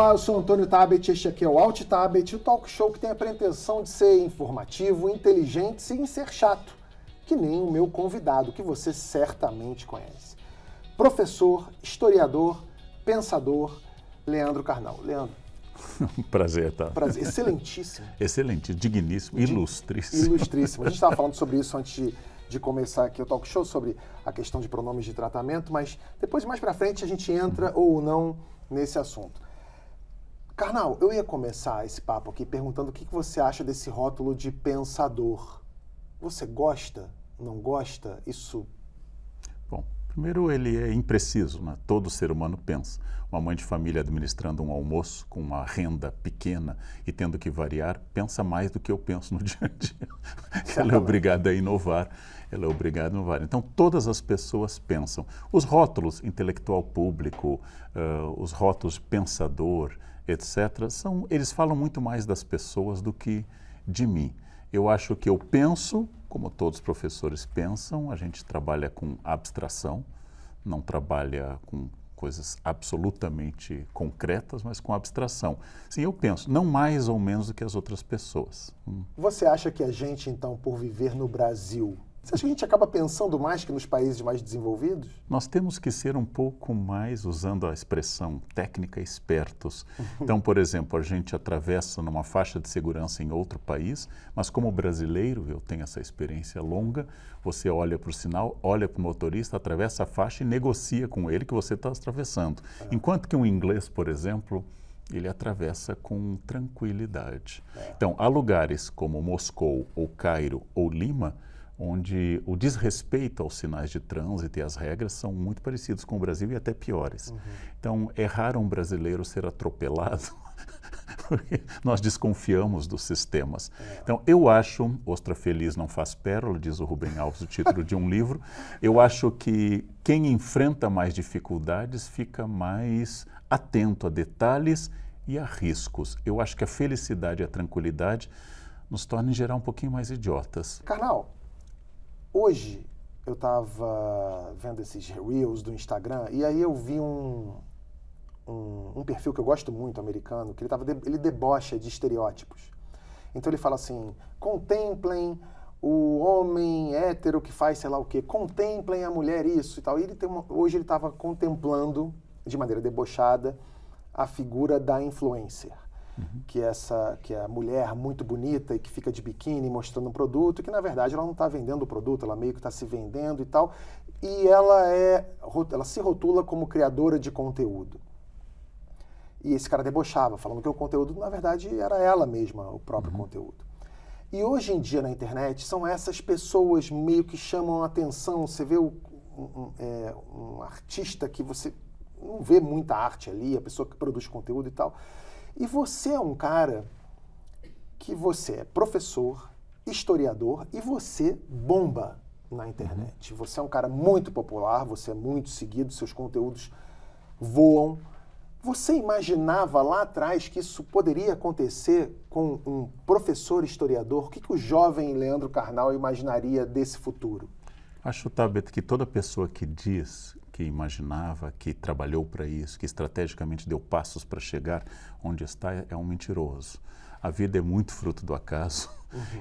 Olá, eu sou Antônio Tabet, este aqui é o Alt Tabet, o talk show que tem a pretensão de ser informativo, inteligente sem ser chato, que nem o meu convidado, que você certamente conhece. Professor, historiador, pensador, Leandro Carnal. Leandro. Prazer, tá? Prazer, excelentíssimo. Excelente, digníssimo, ilustríssimo. Ilustríssimo. A gente estava falando sobre isso antes de começar aqui o talk show, sobre a questão de pronomes de tratamento, mas depois, mais pra frente, a gente entra ou não nesse assunto. Carnal, eu ia começar esse papo aqui perguntando o que você acha desse rótulo de pensador. Você gosta? Não gosta? Isso... Bom, primeiro ele é impreciso, né? Todo ser humano pensa. Uma mãe de família administrando um almoço com uma renda pequena e tendo que variar, pensa mais do que eu penso no dia a dia. Ela é obrigada a inovar. Ela é obrigada a inovar. Então, todas as pessoas pensam. Os rótulos intelectual público, os rótulos pensador, etc., eles falam muito mais das pessoas do que de mim. Eu acho que eu penso, como todos os professores pensam, a gente trabalha com abstração, não trabalha com coisas absolutamente concretas, mas com abstração. Sim, eu penso, não mais ou menos do que as outras pessoas. Você acha que a gente, então, por viver no Brasil, você acha que a gente acaba pensando mais que nos países mais desenvolvidos? Nós temos que ser um pouco mais, usando a expressão técnica, espertos. Então, por exemplo, a gente atravessa numa faixa de segurança em outro país, mas como brasileiro, eu tenho essa experiência longa, você olha para o sinal, olha para o motorista, atravessa a faixa e negocia com ele que você está atravessando. Enquanto que um inglês, por exemplo, ele atravessa com tranquilidade. Então, há lugares como Moscou, ou Cairo, ou Lima, onde o desrespeito aos sinais de trânsito e às regras são muito parecidos com o Brasil e até piores. Então, é raro um brasileiro ser atropelado, porque nós desconfiamos dos sistemas. Então, eu acho, ostra feliz não faz pérola, diz o Rubem Alves, o título de um livro, eu acho que quem enfrenta mais dificuldades fica mais atento a detalhes e a riscos. Eu acho que a felicidade e a tranquilidade nos tornam, em geral, um pouquinho mais idiotas. Carnal, hoje eu estava vendo esses Reels do Instagram e aí eu vi um perfil que eu gosto muito, americano, que ele debocha de estereótipos. Então ele fala assim, contemplem o homem hétero que faz sei lá o quê, contemplem a mulher isso e tal. E hoje ele estava contemplando, de maneira debochada, a figura da influencer. Que é a mulher muito bonita e que fica de biquíni mostrando um produto, que na verdade ela não está vendendo o produto, ela meio que está se vendendo e tal, e ela se rotula como criadora de conteúdo. E esse cara debochava, falando que o conteúdo na verdade era ela mesma, o próprio conteúdo. E hoje em dia na internet são essas pessoas meio que chamam a atenção, você vê um artista que você não vê muita arte ali, a pessoa que produz conteúdo e tal. E você é um cara que você é professor, historiador e você bomba na internet. Você é um cara muito popular, você é muito seguido, seus conteúdos voam. Você imaginava lá atrás que isso poderia acontecer com um professor historiador? O que o jovem Leandro Carnal imaginaria desse futuro? Acho, Tabet, que toda pessoa que diz que imaginava, que trabalhou para isso, que estrategicamente deu passos para chegar onde está, é um mentiroso. A vida é muito fruto do acaso.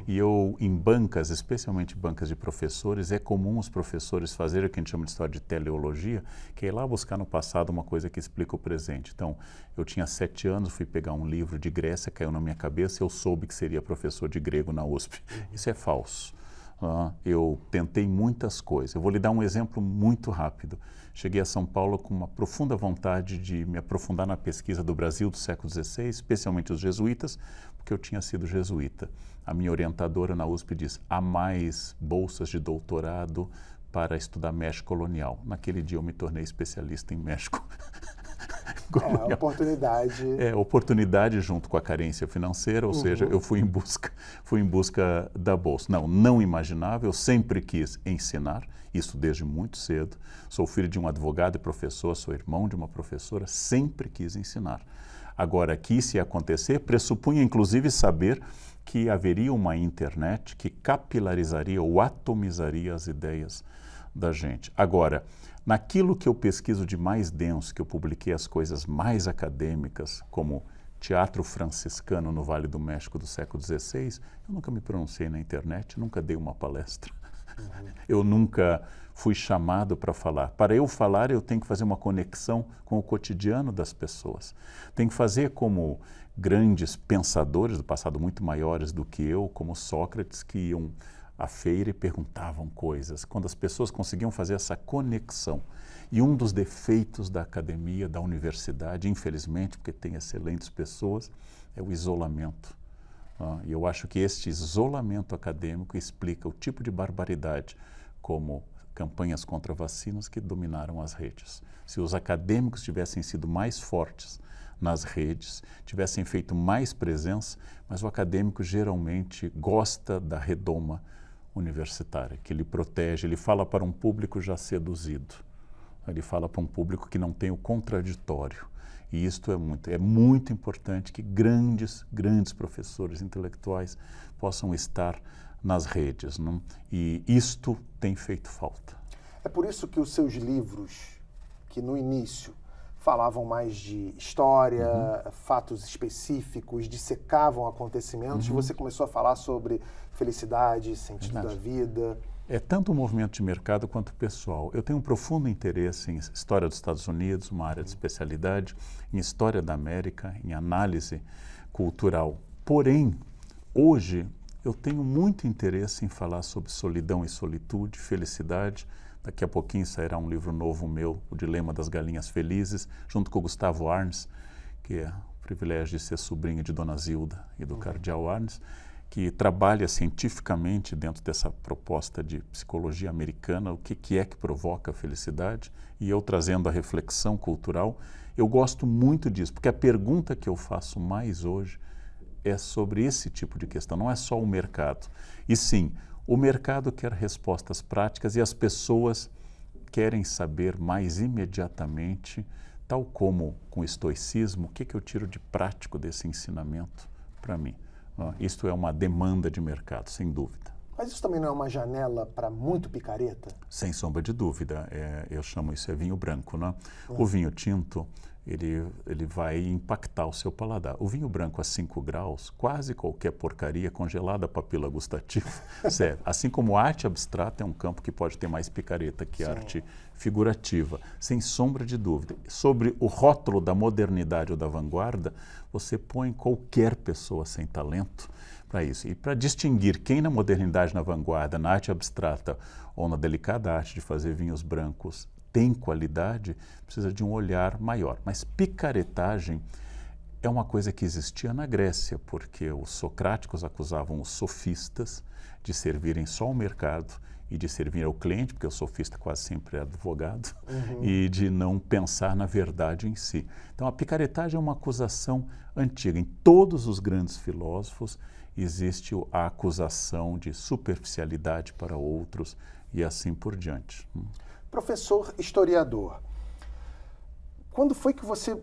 E em bancas, especialmente bancas de professores, é comum os professores fazerem o que a gente chama de história de teleologia, que é ir lá buscar no passado uma coisa que explica o presente. Então, eu tinha 7 anos, fui pegar um livro de Grécia, caiu na minha cabeça, eu soube que seria professor de grego na USP. Isso é falso. Eu tentei muitas coisas. Eu vou lhe dar um exemplo muito rápido. Cheguei a São Paulo com uma profunda vontade de me aprofundar na pesquisa do Brasil do século XVI, especialmente os jesuítas, porque eu tinha sido jesuíta. A minha orientadora na USP diz, há mais bolsas de doutorado para estudar México colonial. Naquele dia eu me tornei especialista em México colonial. Oportunidade junto com a carência financeira, ou seja, eu fui em busca da bolsa. Não imaginava, eu sempre quis ensinar, isso desde muito cedo. Sou filho de um advogado e professor, sou irmão de uma professora, sempre quis ensinar. Agora, que isso ia acontecer, pressupunha inclusive saber que haveria uma internet que capilarizaria ou atomizaria as ideias da gente. Agora, naquilo que eu pesquiso de mais denso, que eu publiquei as coisas mais acadêmicas, como teatro franciscano no Vale do México do século XVI, eu nunca me pronunciei na internet, nunca dei uma palestra. Eu nunca fui chamado para falar. Para eu falar, eu tenho que fazer uma conexão com o cotidiano das pessoas. Tenho que fazer como grandes pensadores do passado, muito maiores do que eu, como Sócrates, que iam à feira e perguntavam coisas. Quando as pessoas conseguiam fazer essa conexão. E um dos defeitos da academia, da universidade, infelizmente, porque tem excelentes pessoas, é o isolamento. E eu acho que este isolamento acadêmico explica o tipo de barbaridade, como campanhas contra vacinas que dominaram as redes. Se os acadêmicos tivessem sido mais fortes nas redes, tivessem feito mais presença, mas o acadêmico geralmente gosta da redoma universitária, que ele protege, ele fala para um público já seduzido, ele fala para um público que não tem o contraditório. E isto é muito importante que grandes professores intelectuais possam estar nas redes, não? E isto tem feito falta. É por isso que os seus livros, que no início falavam mais de história, fatos específicos, dissecavam acontecimentos, você começou a falar sobre felicidade, sentido da vida. É tanto o movimento de mercado quanto o pessoal. Eu tenho um profundo interesse em história dos Estados Unidos, uma área de especialidade, em história da América, em análise cultural. Porém, hoje eu tenho muito interesse em falar sobre solidão e solitude, felicidade. Daqui a pouquinho sairá um livro novo meu, O Dilema das Galinhas Felizes, junto com o Gustavo Arnes, que é o privilégio de ser sobrinho de Dona Zilda e do Cardeal Arnes, que trabalha cientificamente dentro dessa proposta de psicologia americana, o que é que provoca a felicidade, e eu trazendo a reflexão cultural. Eu gosto muito disso, porque a pergunta que eu faço mais hoje é sobre esse tipo de questão, não é só o mercado. E sim, o mercado quer respostas práticas e as pessoas querem saber mais imediatamente, tal como com o estoicismo, o que eu tiro de prático desse ensinamento para mim. Isto é uma demanda de mercado, sem dúvida. Mas isso também não é uma janela para muito picareta? Sem sombra de dúvida. Eu chamo isso de vinho branco, né? O vinho tinto, ele vai impactar o seu paladar. O vinho branco a 5 graus, quase qualquer porcaria congelada a papila gustativa serve. Assim como a arte abstrata é um campo que pode ter mais picareta que a arte figurativa, sem sombra de dúvida. Sobre o rótulo da modernidade ou da vanguarda, você põe qualquer pessoa sem talento para isso. E para distinguir quem na modernidade, na vanguarda, na arte abstrata ou na delicada arte de fazer vinhos brancos tem qualidade, precisa de um olhar maior. Mas picaretagem é uma coisa que existia na Grécia, porque os socráticos acusavam os sofistas de servirem só ao mercado e de servir ao cliente, porque o sofista quase sempre é advogado, e de não pensar na verdade em si. Então a picaretagem é uma acusação antiga. Em todos os grandes filósofos existe a acusação de superficialidade para outros e assim por diante. Professor historiador, quando foi que você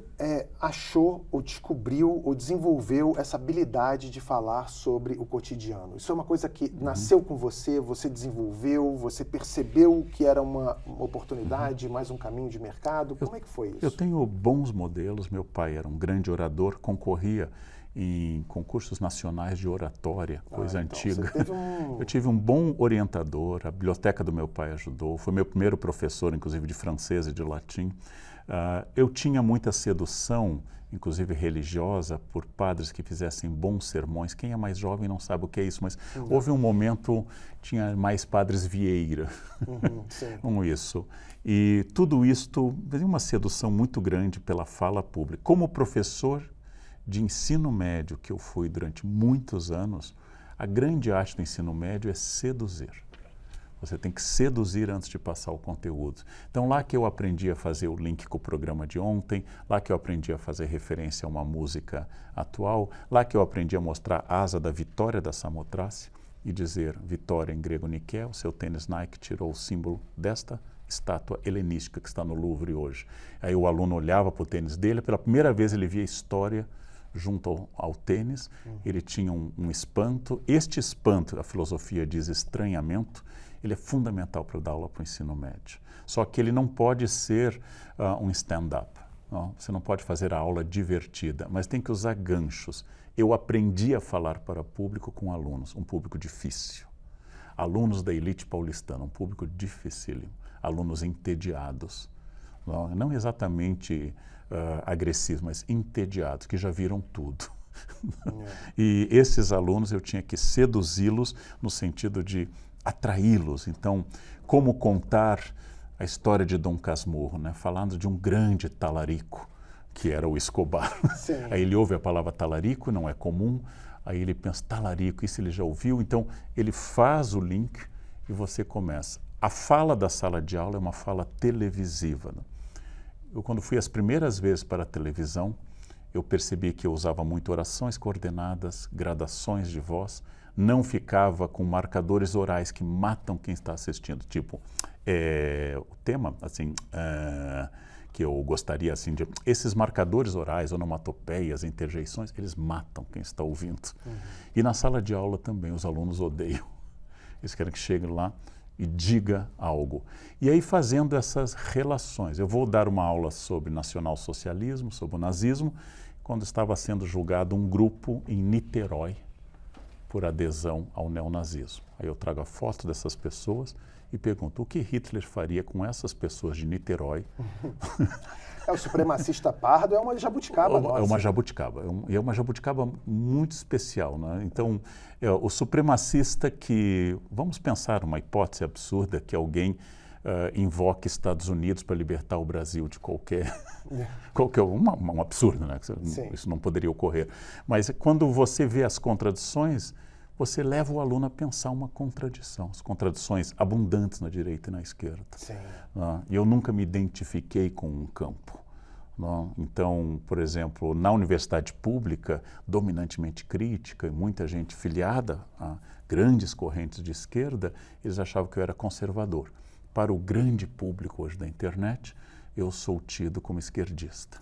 achou, ou descobriu, ou desenvolveu essa habilidade de falar sobre o cotidiano? Isso é uma coisa que nasceu com você, você desenvolveu, você percebeu que era uma oportunidade, mais um caminho de mercado? Como é que foi isso? Eu tenho bons modelos. Meu pai era um grande orador, concorria em concursos nacionais de oratória, coisa antiga. Eu tive um bom orientador, a biblioteca do meu pai ajudou, foi meu primeiro professor, inclusive, de francês e de latim. Eu tinha muita sedução, inclusive religiosa, por padres que fizessem bons sermões. Quem é mais jovem não sabe o que é isso, mas houve um momento, tinha mais padres Vieira, isso. E tudo isto, uma sedução muito grande pela fala pública. Como professor de ensino médio, que eu fui durante muitos anos, a grande arte do ensino médio é seduzir. Você tem que seduzir antes de passar o conteúdo. Então, lá que eu aprendi a fazer o link com o programa de ontem, lá que eu aprendi a fazer referência a uma música atual, lá que eu aprendi a mostrar a asa da vitória da Samothrace e dizer vitória em grego Nikel, seu tênis Nike tirou o símbolo desta estátua helenística que está no Louvre hoje. Aí o aluno olhava para o tênis dele, pela primeira vez ele via a história junto ao tênis, ele tinha um espanto. Este espanto, a filosofia diz estranhamento, ele é fundamental para dar aula para o ensino médio. Só que ele não pode ser um stand-up. Você não pode fazer a aula divertida, mas tem que usar ganchos. Eu aprendi a falar para público com alunos, um público difícil. Alunos da elite paulistana, um público dificílimo. Alunos entediados. Não exatamente agressivos, mas entediados, que já viram tudo. E esses alunos eu tinha que seduzi-los no sentido de atraí-los. Então, como contar a história de Dom Casmurro, né? Falando de um grande talarico, que era o Escobar. Sim. Aí ele ouve a palavra talarico, não é comum, aí ele pensa, talarico, isso ele já ouviu, então ele faz o link e você começa. A fala da sala de aula é uma fala televisiva, né? Eu, quando fui as primeiras vezes para a televisão, eu percebi que eu usava muito orações coordenadas, gradações de voz, não ficava com marcadores orais que matam quem está assistindo, tipo, o tema, assim, que eu gostaria, assim, de... Esses marcadores orais, onomatopeias, interjeições, eles matam quem está ouvindo. E na sala de aula também, os alunos odeiam. Eles querem que chegue lá e diga algo. E aí, fazendo essas relações, eu vou dar uma aula sobre nacionalsocialismo, sobre o nazismo, quando estava sendo julgado um grupo em Niterói por adesão ao neonazismo. Aí eu trago a foto dessas pessoas e pergunto, o que Hitler faria com essas pessoas de Niterói? É o supremacista pardo, é uma jabuticaba nossa. É uma jabuticaba, é uma jabuticaba muito especial, né? Então, o supremacista que, vamos pensar uma hipótese absurda, que alguém invoque Estados Unidos para libertar o Brasil de qualquer um absurdo, né? Isso não poderia ocorrer. Mas quando você vê as contradições, você leva o aluno a pensar uma contradição, as contradições abundantes na direita e na esquerda. E eu nunca me identifiquei com um campo. Então, por exemplo, na universidade pública, dominantemente crítica, e muita gente filiada a grandes correntes de esquerda, eles achavam que eu era conservador. Para o grande público hoje da internet, eu sou tido como esquerdista.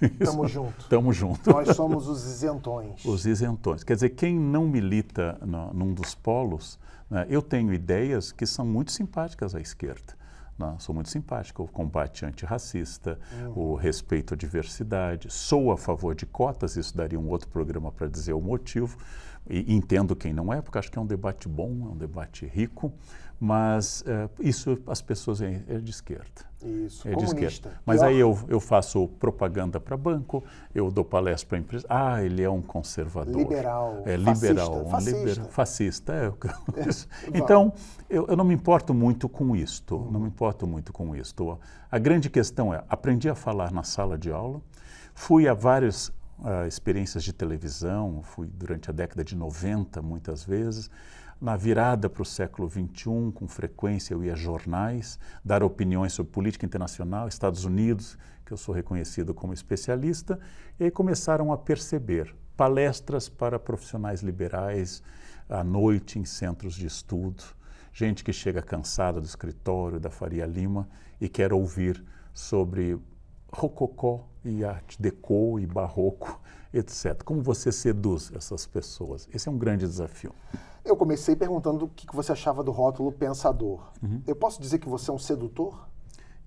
Estamos juntos. Estamos juntos. Nós somos os isentões. Os isentões. Quer dizer, quem não milita num dos polos, né, eu tenho ideias que são muito simpáticas à esquerda. Né? Sou muito simpático, o combate antirracista, o respeito à diversidade, sou a favor de cotas, isso daria um outro programa para dizer o motivo, e entendo quem não é, porque acho que é um debate bom, é um debate rico, mas isso as pessoas é de esquerda. Isso, é de comunista. Esquerda. Mas aí eu faço propaganda para banco, eu dou palestra para empresa. Ele é um conservador. Liberal, liberal, fascista. Então, eu não me importo muito com isto. Não me importo muito com isto. A grande questão é, aprendi a falar na sala de aula, fui a várias experiências de televisão, fui durante a década de 90 muitas vezes. Na virada para o século XXI, com frequência eu ia a jornais, dar opiniões sobre política internacional, Estados Unidos, que eu sou reconhecido como especialista, e aí começaram a perceber palestras para profissionais liberais à noite em centros de estudo, gente que chega cansada do escritório da Faria Lima e quer ouvir sobre rococó e arte deco e barroco, etc. Como você seduz essas pessoas? Esse é um grande desafio. Eu comecei perguntando o que você achava do rótulo pensador. Eu posso dizer que você é um sedutor?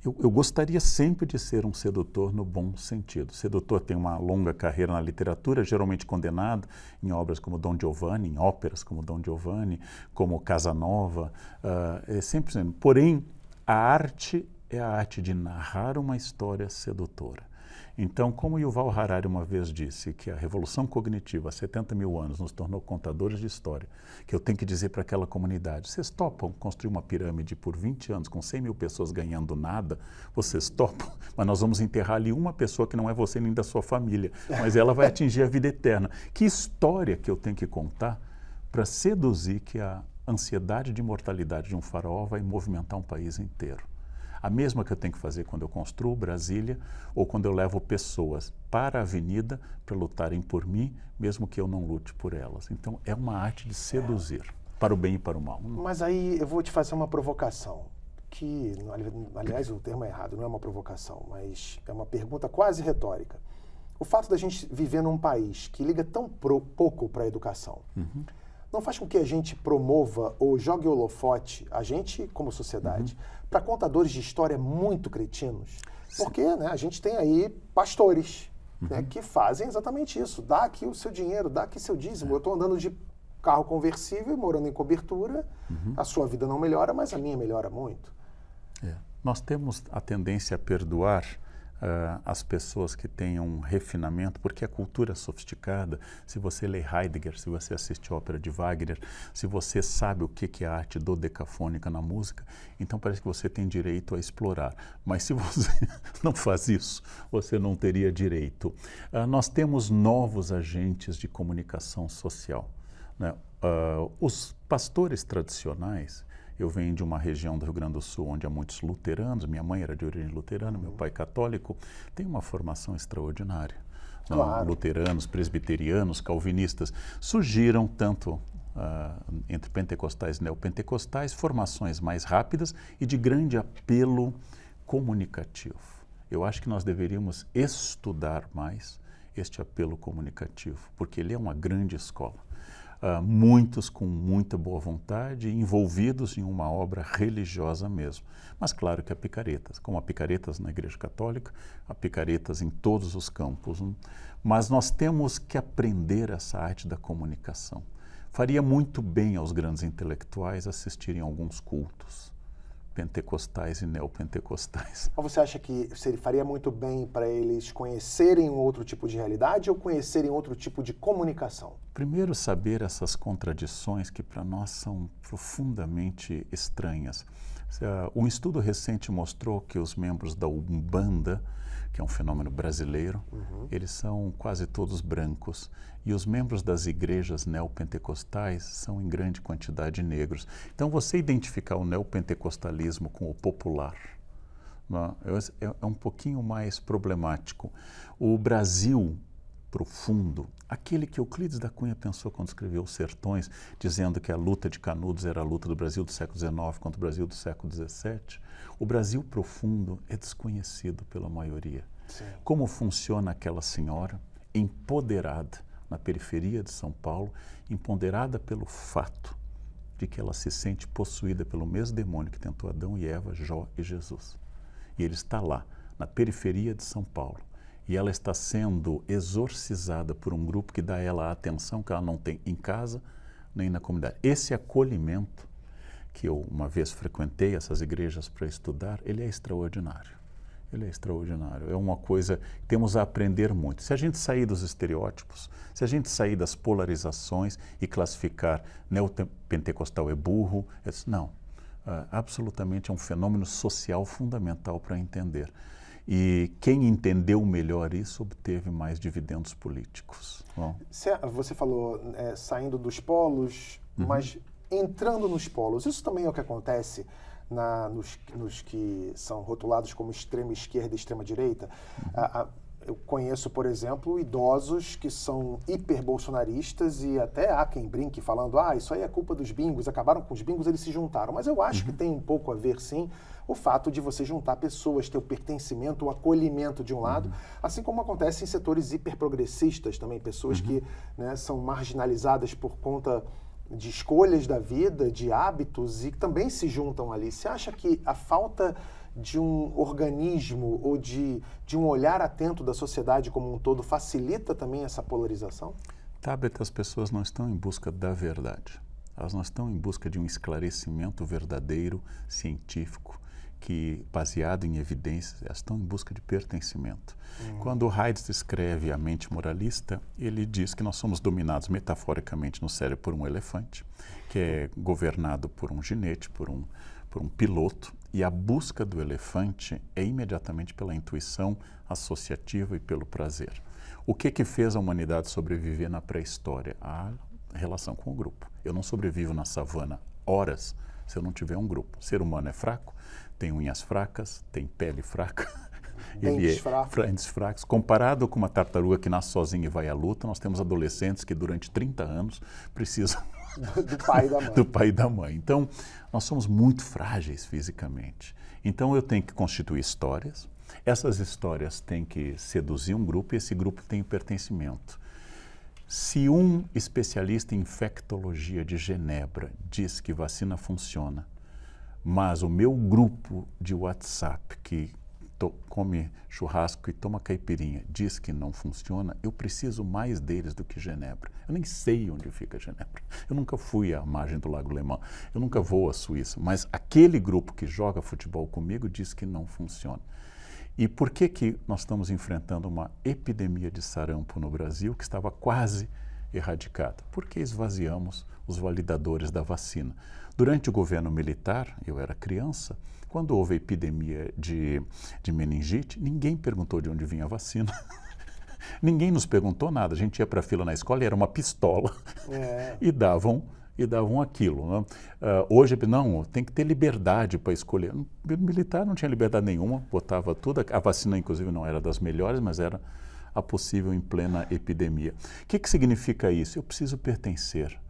Eu gostaria sempre de ser um sedutor no bom sentido. Sedutor tem uma longa carreira na literatura, geralmente condenado em obras como Dom Giovanni, em óperas como Dom Giovanni, como Casanova, sempre sendo. Porém, a arte é a arte de narrar uma história sedutora. Então, como Yuval Harari uma vez disse que a revolução cognitiva há 70 mil anos nos tornou contadores de história, que eu tenho que dizer para aquela comunidade, vocês topam construir uma pirâmide por 20 anos com 100 mil pessoas ganhando nada? Vocês topam? Mas nós vamos enterrar ali uma pessoa que não é você nem da sua família, mas ela vai atingir a vida eterna. Que história que eu tenho que contar para seduzir que a ansiedade de imortalidade de um faraó vai movimentar um país inteiro? A mesma que eu tenho que fazer quando eu construo Brasília ou quando eu levo pessoas para a avenida para lutarem por mim, mesmo que eu não lute por elas. Então, é uma arte de seduzir, para o bem e para o mal. Mas aí eu vou te fazer uma provocação, que, aliás, o termo é errado, não é uma provocação, mas é uma pergunta quase retórica. o fato da gente viver num país que liga tão pouco para a educação, não faz com que a gente promova ou jogue holofote, a gente como sociedade, para contadores de história muito cretinos? Porque, né, a gente tem aí pastores, né, que fazem exatamente isso. Dá aqui o seu dinheiro, dá aqui seu dízimo. Eu estou andando de carro conversível, morando em cobertura, a sua vida não melhora, mas a minha melhora muito. Nós temos a tendência a perdoar as pessoas que têm um refinamento, porque a cultura é sofisticada. Se você lê Heidegger, se você assiste ópera de Wagner, se você sabe o que é a arte dodecafônica na música, então parece que você tem direito a explorar. Mas se você não faz isso, você não teria direito. Nós temos novos agentes de comunicação social, né? Os pastores tradicionais, eu venho de uma região do Rio Grande do Sul onde há muitos luteranos, minha mãe era de origem luterana, meu pai católico, tem uma formação extraordinária. Claro. Luteranos, presbiterianos, calvinistas, surgiram tanto entre pentecostais e neopentecostais, formações mais rápidas e de grande apelo comunicativo. Eu acho que nós deveríamos estudar mais este apelo comunicativo, porque ele é uma grande escola. Muitos com muita boa vontade, envolvidos em uma obra religiosa mesmo. Mas claro que há picaretas, como há picaretas na Igreja Católica, há picaretas em todos os campos. Mas nós temos que aprender essa arte da comunicação. Faria muito bem aos grandes intelectuais assistirem a alguns cultos pentecostais e neopentecostais. Mas você acha que faria muito bem para eles conhecerem um outro tipo de realidade ou conhecerem outro tipo de comunicação? Primeiro, saber essas contradições que para nós são profundamente estranhas. Um estudo recente mostrou que os membros da Umbanda, que é um fenômeno brasileiro, eles são quase todos brancos. E os membros das igrejas neopentecostais são em grande quantidade negros. Então, você identificar o neopentecostalismo com o popular, né, é um pouquinho mais problemático. O Brasil profundo, aquele que Euclides da Cunha pensou quando escreveu Os Sertões, dizendo que a luta de Canudos era a luta do Brasil do século XIX contra o Brasil do século XVII, o Brasil profundo é desconhecido pela maioria. Sim. Como funciona aquela senhora empoderada na periferia de São Paulo, empoderada pelo fato de que ela se sente possuída pelo mesmo demônio que tentou Adão e Eva, Jó e Jesus. E ele está lá, na periferia de São Paulo. E ela está sendo exorcizada por um grupo que dá a ela a atenção que ela não tem em casa nem na comunidade. Esse acolhimento, que eu uma vez frequentei essas igrejas para estudar, ele é extraordinário. Ele é extraordinário. É uma coisa que temos a aprender muito. Se a gente sair dos estereótipos, se a gente sair das polarizações e classificar neopentecostal é burro, não. Absolutamente é um fenômeno social fundamental para entender. E quem entendeu melhor isso obteve mais dividendos políticos. Bom. Você falou saindo dos polos, mas entrando nos polos. Isso também é o que acontece nos que são rotulados como extrema esquerda e extrema direita. Eu conheço, por exemplo, idosos que são hiperbolsonaristas e até há quem brinque falando isso aí é culpa dos bingos, acabaram com os bingos, eles se juntaram. Mas eu acho que tem um pouco a ver, sim, o fato de você juntar pessoas, ter o pertencimento, o acolhimento de um lado, assim como acontece em setores hiperprogressistas também, pessoas que, né, são marginalizadas por conta de escolhas da vida, de hábitos e também se juntam ali. Você acha que a falta de um organismo ou de um olhar atento da sociedade como um todo facilita também essa polarização? Tabet, as pessoas não estão em busca da verdade. Elas não estão em busca de um esclarecimento verdadeiro, científico, que baseado em evidências, elas estão em busca de pertencimento. Quando Heidegger escreve A Mente Moralista, ele diz que nós somos dominados metaforicamente no cérebro por um elefante, que é governado por um ginete, por um piloto, e a busca do elefante é imediatamente pela intuição associativa e pelo prazer. O que fez a humanidade sobreviver na pré-história? A relação com o grupo. Eu não sobrevivo na savana horas se eu não tiver um grupo. O ser humano é fraco, tem unhas fracas, tem pele fraca, dentes fracos. Comparado com uma tartaruga que nasce sozinha e vai à luta, nós temos adolescentes que durante 30 anos precisam do pai e da mãe. Do pai e da mãe. Então, nós somos muito frágeis fisicamente. Então, eu tenho que constituir histórias, Essas histórias têm que seduzir um grupo e esse grupo tem pertencimento. Se um especialista em infectologia de Genebra diz que vacina funciona, mas o meu grupo de WhatsApp que come churrasco e toma caipirinha diz que não funciona, eu preciso mais deles do que Genebra. Eu nem sei onde fica Genebra. Eu nunca fui à margem do Lago Lemão. Eu nunca vou à Suíça. Mas aquele grupo que joga futebol comigo diz que não funciona. E por que nós estamos enfrentando uma epidemia de sarampo no Brasil que estava quase erradicada? Porque esvaziamos os validadores da vacina. Durante o governo militar, eu era criança, quando houve a epidemia de meningite, ninguém perguntou de onde vinha a vacina. Ninguém nos perguntou nada. A gente ia para a fila na escola e era uma pistola e davam aquilo. Né? Hoje, não, tem que ter liberdade para escolher. O militar não tinha liberdade nenhuma, botava tudo. A vacina, inclusive, não era das melhores, mas era a possível em plena epidemia. O que significa isso? Eu preciso pertencer.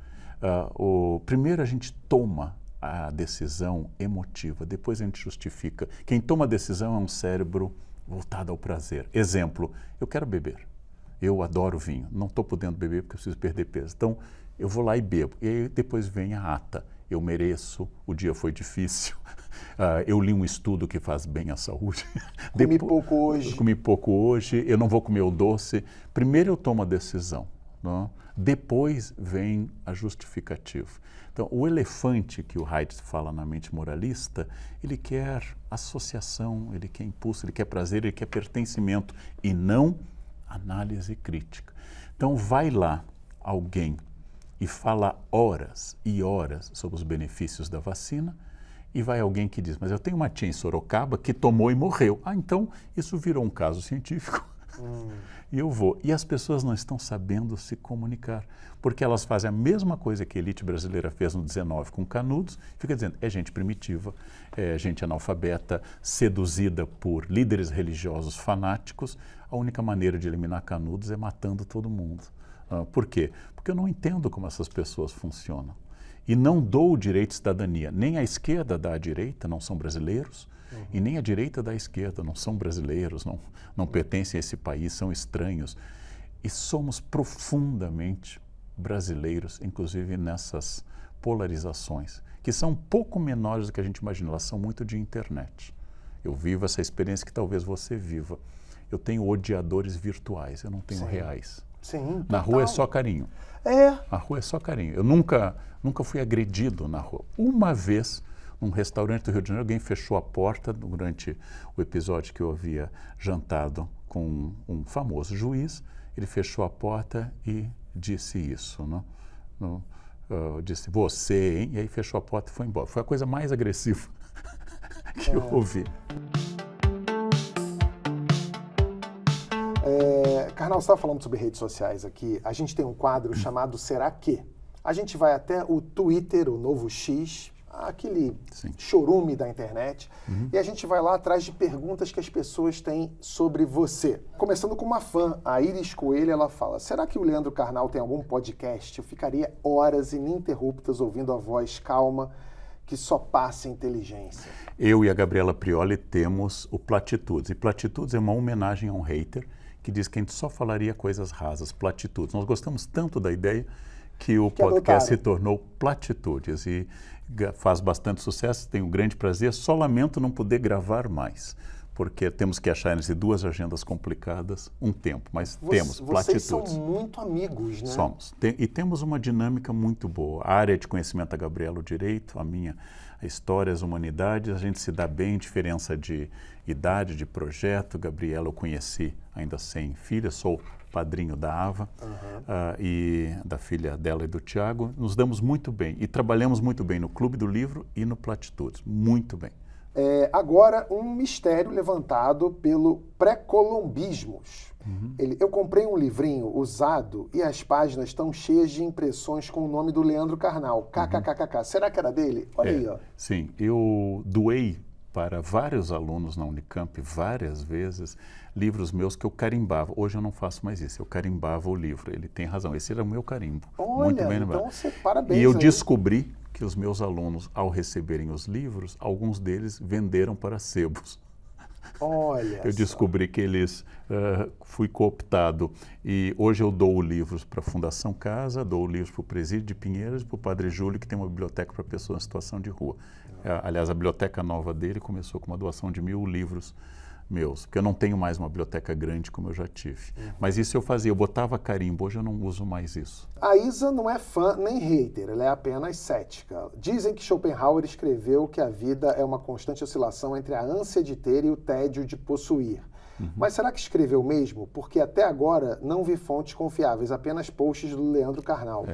Primeiro a gente toma a decisão emotiva, depois a gente justifica. Quem toma a decisão é um cérebro voltado ao prazer. Exemplo, eu quero beber, eu adoro vinho, não estou podendo beber porque eu preciso perder peso, então eu vou lá e bebo. E aí depois vem a ata, eu mereço, o dia foi difícil, eu li um estudo que faz bem à saúde. Comi pouco hoje, eu não vou comer o doce. Primeiro eu tomo a decisão, não? Depois vem a justificativa. Então, o elefante que o Haidt fala na mente moralista, ele quer associação, ele quer impulso, ele quer prazer, ele quer pertencimento e não análise crítica. Então, vai lá alguém e fala horas e horas sobre os benefícios da vacina e vai alguém que diz, mas eu tenho uma tia em Sorocaba que tomou e morreu. Então, isso virou um caso científico. E eu vou. E as pessoas não estão sabendo se comunicar, porque elas fazem a mesma coisa que a elite brasileira fez no 19 com Canudos, fica dizendo, é gente primitiva, é gente analfabeta, seduzida por líderes religiosos fanáticos, a única maneira de eliminar Canudos é matando todo mundo. Por quê? Porque eu não entendo como essas pessoas funcionam. E não dou o direito de cidadania, nem a esquerda dá à direita, não são brasileiros, e nem a direita da esquerda, não são brasileiros, não pertencem a esse país, são estranhos. E somos profundamente brasileiros, inclusive nessas polarizações, que são um pouco menores do que a gente imagina, elas são muito de internet. Eu vivo essa experiência que talvez você viva. Eu tenho odiadores virtuais, eu não tenho reais. Sim, na rua é só carinho. A rua é só carinho. Eu nunca fui agredido na rua. Uma vez, num restaurante do Rio de Janeiro, alguém fechou a porta durante o episódio que eu havia jantado com um famoso juiz. Ele fechou a porta e disse isso, né? Disse, você, hein? E aí fechou a porta e foi embora. Foi a coisa mais agressiva que eu ouvi. Karnal, você estava falando sobre redes sociais aqui. A gente tem um quadro chamado Será Que? A gente vai até o Twitter, o novo X, aquele chorume da internet, e a gente vai lá atrás de perguntas que as pessoas têm sobre você. Começando com uma fã, a Iris Coelho, ela fala, será que o Leandro Carnal tem algum podcast? Eu ficaria horas ininterruptas ouvindo a voz calma que só passa inteligência. Eu e a Gabriela Prioli temos o Platitudes, e Platitudes é uma homenagem a um hater que diz que a gente só falaria coisas rasas, platitudes. Nós gostamos tanto da ideia que o podcast se tornou Platitudes e faz bastante sucesso, tenho um grande prazer, só lamento não poder gravar mais, porque temos que achar entre duas agendas complicadas um tempo, mas temos Platitudes. Vocês são muito amigos, né? Somos. E temos uma dinâmica muito boa. A área de conhecimento da Gabriela, o direito, a minha, a história, as humanidades, a gente se dá bem, diferença de idade, de projeto. Gabriela eu conheci ainda sem filha, sou padrinho da Ava e da filha dela e do Tiago. Nos damos muito bem e trabalhamos muito bem no Clube do Livro e no Platitudes, muito bem. Agora, um mistério levantado pelo pré-colombismos. Eu comprei um livrinho usado e as páginas estão cheias de impressões com o nome do Leandro Carnal. KKKKK. Será que era dele? Olha aí, ó. Sim, eu doei para vários alunos na Unicamp, várias vezes, livros meus que eu carimbava. Hoje eu não faço mais isso, eu carimbava o livro. Ele tem razão, esse era o meu carimbo. Olha, muito bem lembrado. Então você, parabéns. E eu descobri que os meus alunos, ao receberem os livros, alguns deles venderam para sebos. Olha Eu descobri que eles, fui cooptado e hoje eu dou livros para a Fundação Casa, dou livros para o Presídio de Pinheiros e para o Padre Júlio, que tem uma biblioteca para pessoas em situação de rua. Aliás, a biblioteca nova dele começou com uma doação de 1000 livros meus, porque eu não tenho mais uma biblioteca grande como eu já tive. Mas isso eu fazia, eu botava carimbo, hoje eu não uso mais isso. A Isa não é fã nem hater, ela é apenas cética. Dizem que Schopenhauer escreveu que a vida é uma constante oscilação entre a ânsia de ter e o tédio de possuir. Mas será que escreveu mesmo? Porque até agora não vi fontes confiáveis, apenas posts do Leandro Carnal.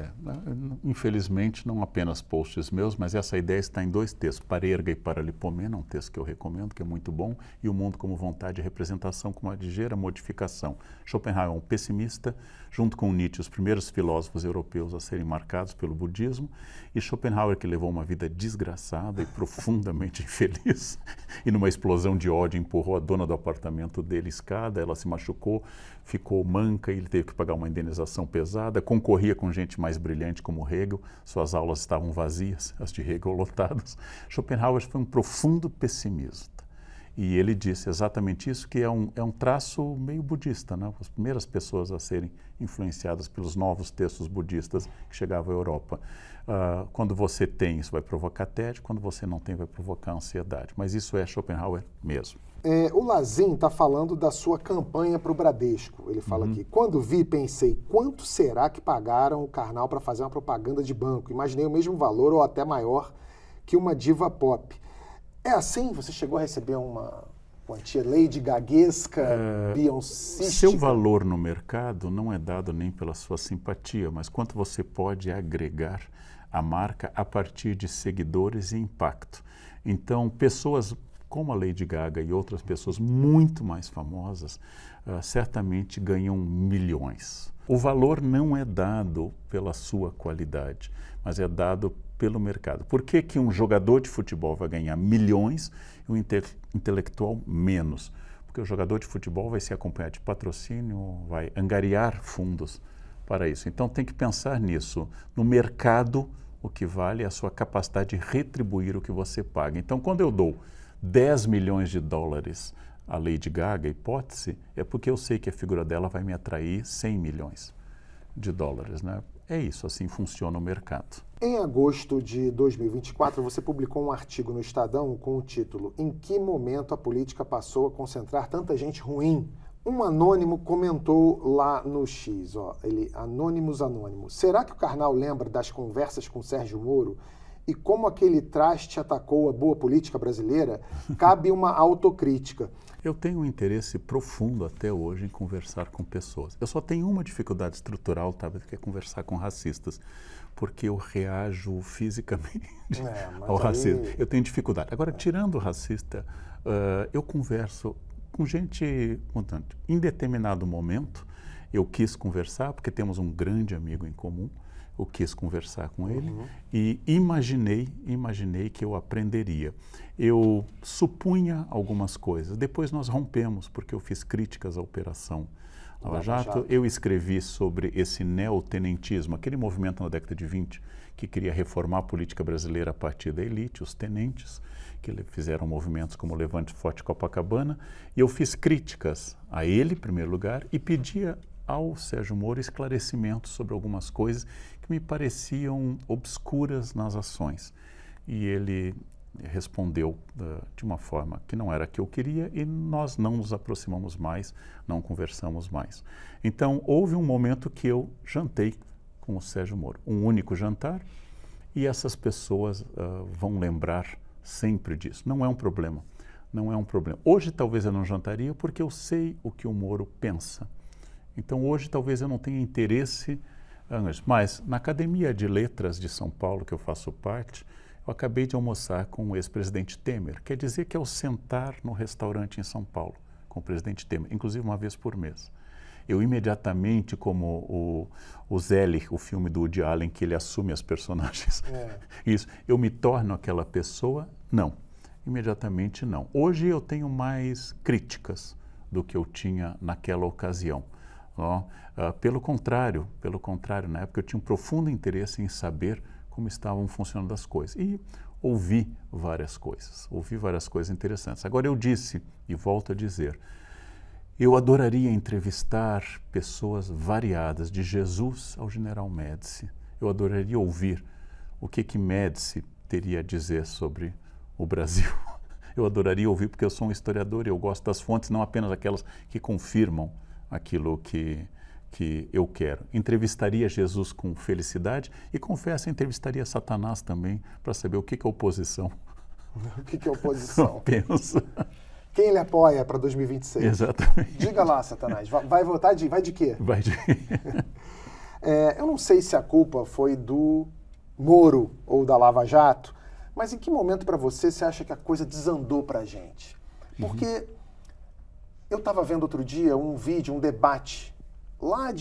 Infelizmente, não apenas posts meus, mas essa ideia está em 2 textos, Parerga e Paralipomena, um texto que eu recomendo, que é muito bom, e O Mundo como Vontade e Representação com uma ligeira modificação. Schopenhauer é um pessimista, junto com Nietzsche, os primeiros filósofos europeus a serem marcados pelo budismo, e Schopenhauer, que levou uma vida desgraçada e profundamente infeliz, e numa explosão de ódio empurrou a dona do apartamento dele escada, ela se machucou, ficou manca e ele teve que pagar uma indenização pesada, concorria com gente mais brilhante como Hegel, suas aulas estavam vazias, as de Hegel lotadas. Schopenhauer foi um profundo pessimista. E ele disse exatamente isso, que é um traço meio budista, né? As primeiras pessoas a serem influenciadas pelos novos textos budistas que chegavam à Europa. Quando você tem, isso vai provocar tédio, quando você não tem, vai provocar ansiedade. Mas isso é Schopenhauer mesmo. O Lazim está falando da sua campanha para o Bradesco. Ele fala aqui, quando vi, pensei, quanto será que pagaram o Carnal para fazer uma propaganda de banco? Imaginei o mesmo valor ou até maior que uma diva pop. É assim? Você chegou a receber uma quantia Lady Gaguesca, Beyoncística? Seu valor no mercado não é dado nem pela sua simpatia, mas quanto você pode agregar à marca a partir de seguidores e impacto. Então, pessoas como a Lady Gaga e outras pessoas muito mais famosas, certamente ganham milhões. O valor não é dado pela sua qualidade, mas é dado pelo mercado. Por que que um jogador de futebol vai ganhar milhões e um intelectual menos? Porque o jogador de futebol vai ser acompanhado de patrocínio, vai angariar fundos para isso. Então tem que pensar nisso. No mercado, o que vale é a sua capacidade de retribuir o que você paga. Então, quando eu dou 10 milhões de dólares a Lady Gaga, hipótese, é porque eu sei que a figura dela vai me atrair 100 milhões de dólares, né? É isso, assim funciona o mercado. Em agosto de 2024, você publicou um artigo no Estadão com o título "Em que momento a política passou a concentrar tanta gente ruim?" Um anônimo comentou lá no X, Anônimos Anônimo. Será que o Carnal lembra das conversas com Sérgio Moro? E como aquele traste atacou a boa política brasileira? Cabe uma autocrítica. Eu tenho um interesse profundo até hoje em conversar com pessoas. Eu só tenho uma dificuldade estrutural, que é conversar com racistas, porque eu reajo fisicamente ao racismo. Eu tenho dificuldade. Agora, tirando o racista, eu converso com gente, portanto, em determinado momento, eu quis conversar, porque temos um grande amigo em comum, eu quis conversar com ele e imaginei que eu aprenderia. Eu supunha algumas coisas, depois nós rompemos, porque eu fiz críticas à Operação Lava Jato. Eu escrevi sobre esse neotenentismo, aquele movimento na década de 20 que queria reformar a política brasileira a partir da elite, os tenentes, que fizeram movimentos como o Levante Forte Copacabana, e eu fiz críticas a ele, em primeiro lugar, e pedia ao Sérgio Moro esclarecimentos sobre algumas coisas que me pareciam obscuras nas ações. E ele respondeu de uma forma que não era a que eu queria e nós não nos aproximamos mais, não conversamos mais. Então, houve um momento que eu jantei com o Sérgio Moro, um único jantar, e essas pessoas vão lembrar sempre disso. Não é um problema, não é um problema. Hoje talvez eu não jantaria porque eu sei o que o Moro pensa. Então, hoje, talvez eu não tenha interesse, mas na Academia de Letras de São Paulo, que eu faço parte, eu acabei de almoçar com o ex-presidente Temer. Quer dizer que é o sentar no restaurante em São Paulo com o presidente Temer, inclusive uma vez por mês. Eu imediatamente, como o Zelig, o filme do Woody Allen, que ele assume as personagens, isso, eu me torno aquela pessoa? Não, imediatamente não. Hoje eu tenho mais críticas do que eu tinha naquela ocasião. Pelo contrário, na época eu tinha um profundo interesse em saber como estavam funcionando as coisas. E ouvi várias coisas interessantes. Agora eu disse, e volto a dizer, eu adoraria entrevistar pessoas variadas, de Jesus ao General Médici. Eu adoraria ouvir o que Médici teria a dizer sobre o Brasil. Eu adoraria ouvir, porque eu sou um historiador e eu gosto das fontes, não apenas aquelas que confirmam aquilo que eu quero. Entrevistaria Jesus com felicidade e, confesso, entrevistaria Satanás também para saber o que a oposição O que é oposição? pensa. Quem ele apoia para 2026? Exatamente. Diga lá, Satanás. Vai votar vai de quê? Vai de... Eu não sei se a culpa foi do Moro ou da Lava Jato, mas em que momento para você acha que a coisa desandou para a gente? Porque eu estava vendo outro dia um vídeo, um debate lá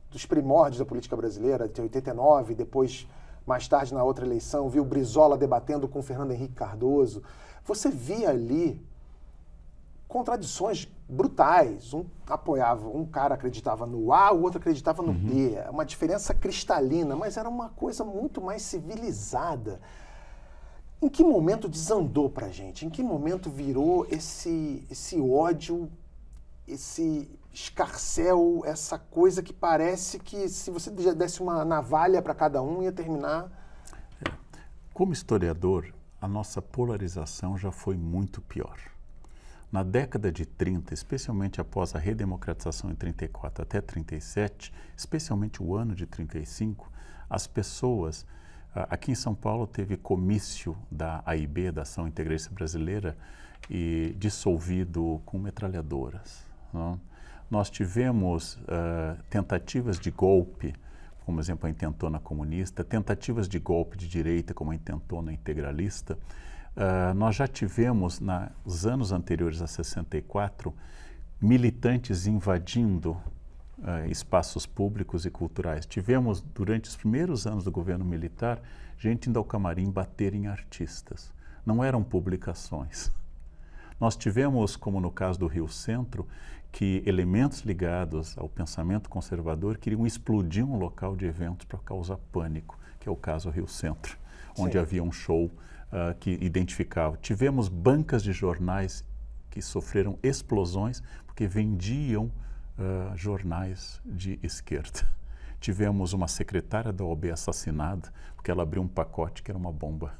dos primórdios da política brasileira, de 89, depois, mais tarde, na outra eleição, vi o Brizola debatendo com o Fernando Henrique Cardoso. Você via ali contradições brutais. Um cara acreditava no A, o outro acreditava no B. Uma diferença cristalina, mas era uma coisa muito mais civilizada. Em que momento desandou pra gente? Em que momento virou esse ódio, esse escarcéu, essa coisa que parece que se você já desse uma navalha para cada um ia terminar? Como historiador, a nossa polarização já foi muito pior. Na década de 30, especialmente após a redemocratização em 34 até 37, especialmente o ano de 35, as pessoas... Aqui em São Paulo teve comício da AIB, da Ação Integrista Brasileira, e dissolvido com metralhadoras. Não? Nós tivemos tentativas de golpe, como exemplo a intentona comunista, tentativas de golpe de direita, como a intentona integralista. Nós já tivemos, nos anos anteriores a 64, militantes invadindo espaços públicos e culturais. Tivemos, durante os primeiros anos do governo militar, gente indo ao camarim bater em artistas. Não eram publicações. Nós tivemos, como no caso do Rio Centro, que elementos ligados ao pensamento conservador queriam explodir um local de eventos para causar pânico, que é o caso do Rio Centro, onde havia um show que identificava. Tivemos bancas de jornais que sofreram explosões porque vendiam jornais de esquerda. Tivemos uma secretária da OAB assassinada porque ela abriu um pacote que era uma bomba.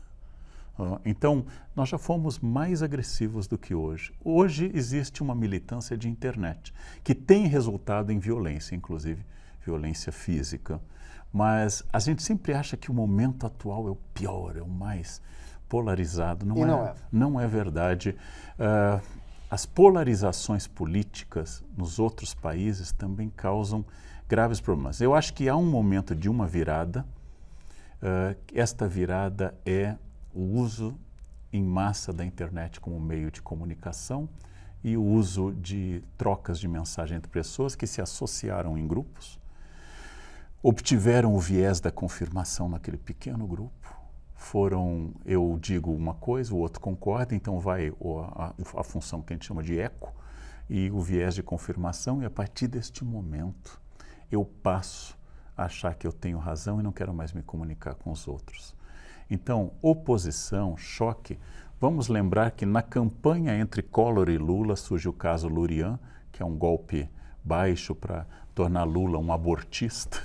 Então, nós já fomos mais agressivos do que hoje. Hoje existe uma militância de internet que tem resultado em violência, inclusive violência física. Mas a gente sempre acha que o momento atual é o pior, é o mais polarizado. Não é verdade. As polarizações políticas nos outros países também causam graves problemas. Eu acho que há um momento de uma virada. Esta virada é o uso em massa da internet como meio de comunicação e o uso de trocas de mensagem entre pessoas que se associaram em grupos, obtiveram o viés da confirmação naquele pequeno grupo. Eu digo uma coisa, o outro concorda, então vai a função que a gente chama de eco e o viés de confirmação, e a partir deste momento eu passo a achar que eu tenho razão e não quero mais me comunicar com os outros. Então, oposição, choque. Vamos lembrar que na campanha entre Collor e Lula surge o caso Lurian, que é um golpe baixo para tornar Lula um abortista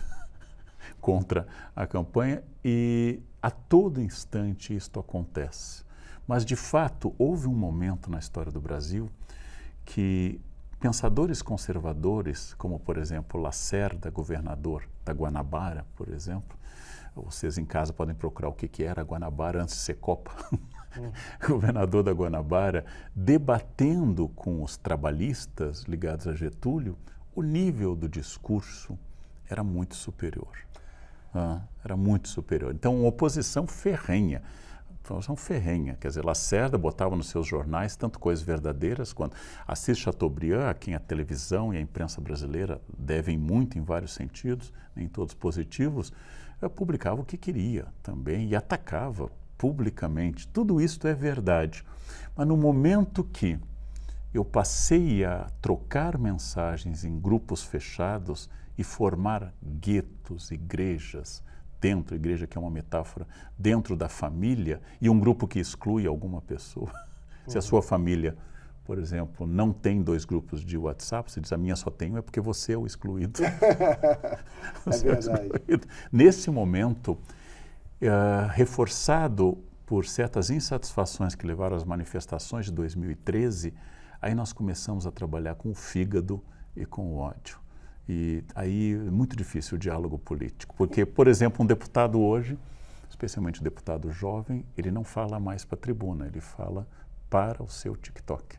contra a campanha, e a todo instante isto acontece. Mas, de fato, houve um momento na história do Brasil que pensadores conservadores, como, por exemplo, Lacerda, governador da Guanabara, por exemplo, vocês em casa podem procurar o que era a Guanabara antes de ser Copa, governador da Guanabara, debatendo com os trabalhistas ligados a Getúlio, o nível do discurso era muito superior. Era muito superior. Então, uma oposição ferrenha. Quer dizer, Lacerda botava nos seus jornais tanto coisas verdadeiras quanto Assis Chateaubriand, a quem a televisão e a imprensa brasileira devem muito em vários sentidos, nem todos positivos, publicava o que queria também e atacava publicamente. Tudo isso é verdade. Mas no momento que eu passei a trocar mensagens em grupos fechados e formar guetos, igrejas, dentro, igreja que é uma metáfora, dentro da família, e um grupo que exclui alguma pessoa. Se a sua família, por exemplo, não tem 2 grupos de WhatsApp, você diz, a minha só tem um, é porque você é o excluído. É verdade. Nesse momento, reforçado por certas insatisfações que levaram às manifestações de 2013, aí nós começamos a trabalhar com o fígado e com o ódio. E aí é muito difícil o diálogo político, porque, por exemplo, um deputado hoje, especialmente um deputado jovem, ele não fala mais para a tribuna, ele fala para o seu TikTok.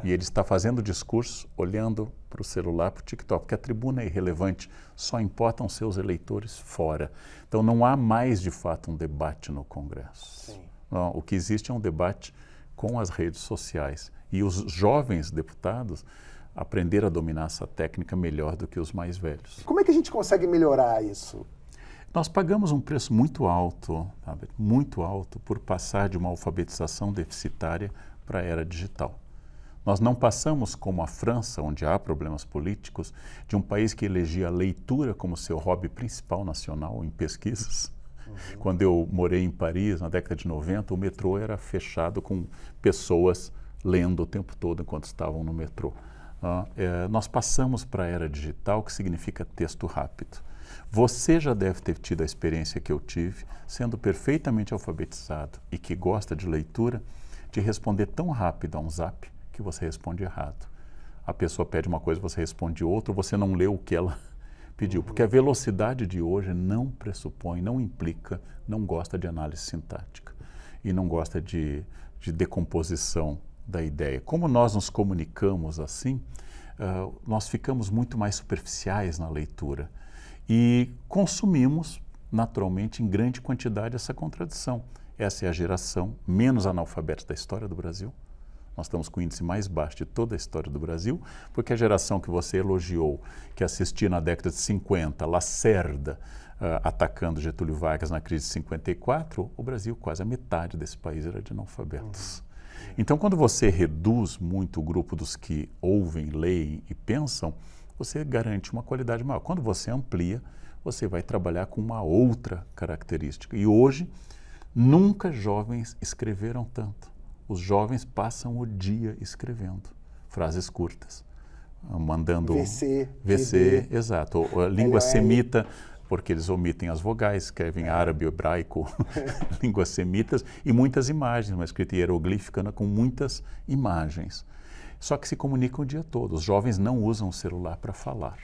E ele está fazendo o discurso olhando para o celular, para o TikTok, porque a tribuna é irrelevante, só importam seus eleitores fora. Então não há mais, de fato, um debate no Congresso. Sim. Não, o que existe é um debate com as redes sociais. E os jovens deputados aprenderam a dominar essa técnica melhor do que os mais velhos. Como é que a gente consegue melhorar isso? Nós pagamos um preço muito alto, sabe? Muito alto, por passar de uma alfabetização deficitária para a era digital. Nós não passamos como a França, onde há problemas políticos, de um país que elegia a leitura como seu hobby principal nacional em pesquisas. Quando eu morei em Paris, na década de 90, o metrô era fechado com pessoas lendo o tempo todo enquanto estavam no metrô. Nós passamos para a era digital, que significa texto rápido. Você já deve ter tido a experiência que eu tive, sendo perfeitamente alfabetizado e que gosta de leitura, de responder tão rápido a um zap que você responde errado. A pessoa pede uma coisa, você responde outra, você não leu o que ela pediu. Porque a velocidade de hoje não pressupõe, não implica, não gosta de análise sintática e não gosta de decomposição da ideia. Como nós nos comunicamos assim, nós ficamos muito mais superficiais na leitura e consumimos, naturalmente, em grande quantidade essa contradição. Essa é a geração menos analfabeta da história do Brasil. Nós estamos com o índice mais baixo de toda a história do Brasil, porque a geração que você elogiou, que assistia na década de 50, Lacerda, atacando Getúlio Vargas na crise de 54, o Brasil, quase a metade desse país era de analfabetos. Então, quando você reduz muito o grupo dos que ouvem, leem e pensam, você garante uma qualidade maior. Quando você amplia, você vai trabalhar com uma outra característica. E hoje, nunca jovens escreveram tanto. Os jovens passam o dia escrevendo frases curtas, mandando VC, exato, a língua semita, porque eles omitem as vogais, escrevem árabe, hebraico, línguas semitas, e muitas imagens, uma escrita hieroglífica com muitas imagens. Só que se comunicam o dia todo. Os jovens não usam o celular para falar.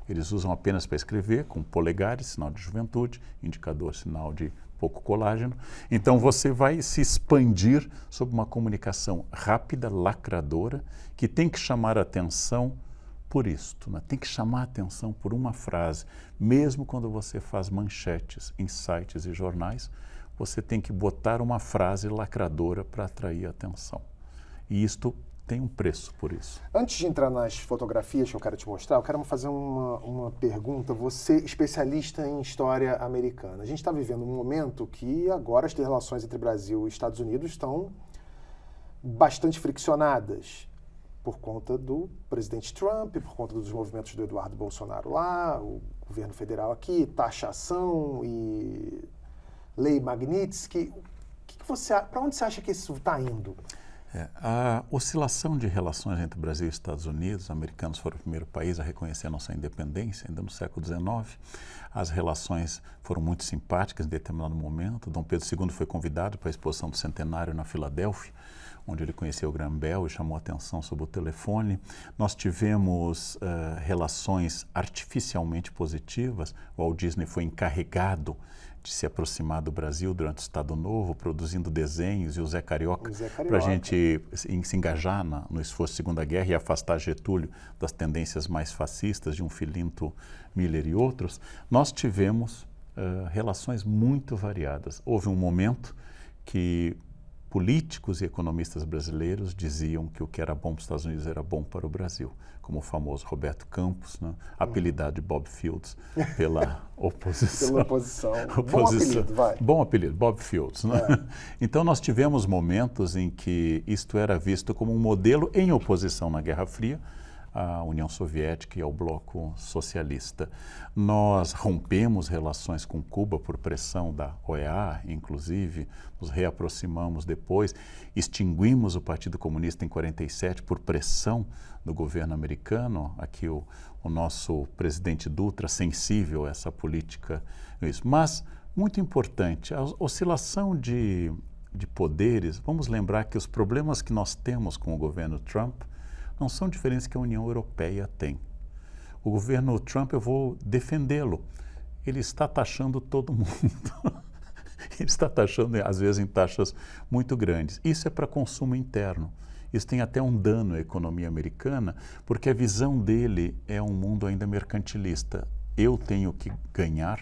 Eles usam apenas para escrever, com polegares, sinal de juventude, indicador, sinal de pouco colágeno. Então você vai se expandir sobre uma comunicação rápida, lacradora, que tem que chamar a atenção por isto, né? Tem que chamar a atenção por uma frase. Mesmo quando você faz manchetes em sites e jornais, você tem que botar uma frase lacradora para atrair a atenção. E isto tem um preço por isso. Antes de entrar nas fotografias que eu quero te mostrar, eu quero fazer uma pergunta. Você, especialista em história americana, a gente está vivendo um momento que agora as relações entre Brasil e Estados Unidos estão bastante friccionadas por conta do presidente Trump, por conta dos movimentos do Eduardo Bolsonaro lá, o governo federal aqui, taxação e lei Magnitsky. Para onde você acha que isso está indo? A oscilação de relações entre Brasil e Estados Unidos, os americanos foram o primeiro país a reconhecer a nossa independência, ainda no século XIX. As relações foram muito simpáticas em determinado momento. Dom Pedro II foi convidado para a exposição do centenário na Filadélfia, onde ele conheceu o Graham Bell e chamou a atenção sobre o telefone. Nós tivemos relações artificialmente positivas. O Walt Disney foi encarregado de se aproximar do Brasil durante o Estado Novo, produzindo desenhos, e o Zé Carioca, para a gente se engajar no esforço da Segunda Guerra e afastar Getúlio das tendências mais fascistas de um Filinto Miller e outros. Nós tivemos relações muito variadas. Houve um momento que políticos e economistas brasileiros diziam que o que era bom para os Estados Unidos era bom para o Brasil, como o famoso Roberto Campos, né? Apelidado de Bob Fields pela oposição. Pela oposição. Bom apelido, vai. Bom apelido, Bob Fields. Né? Então nós tivemos momentos em que isto era visto como um modelo em oposição na Guerra Fria à União Soviética e ao bloco socialista. Nós rompemos relações com Cuba por pressão da OEA, inclusive, nos reaproximamos depois, extinguimos o Partido Comunista em 47 por pressão do governo americano. Aqui o nosso presidente Dutra, sensível a essa política, isso. Mas, muito importante, a oscilação de poderes, vamos lembrar que os problemas que nós temos com o governo Trump não são diferentes que a União Europeia tem. O governo Trump, eu vou defendê-lo, ele está taxando todo mundo. Ele está taxando, às vezes, em taxas muito grandes. Isso é para consumo interno. Isso tem até um dano à economia americana, porque a visão dele é um mundo ainda mercantilista. Eu tenho que ganhar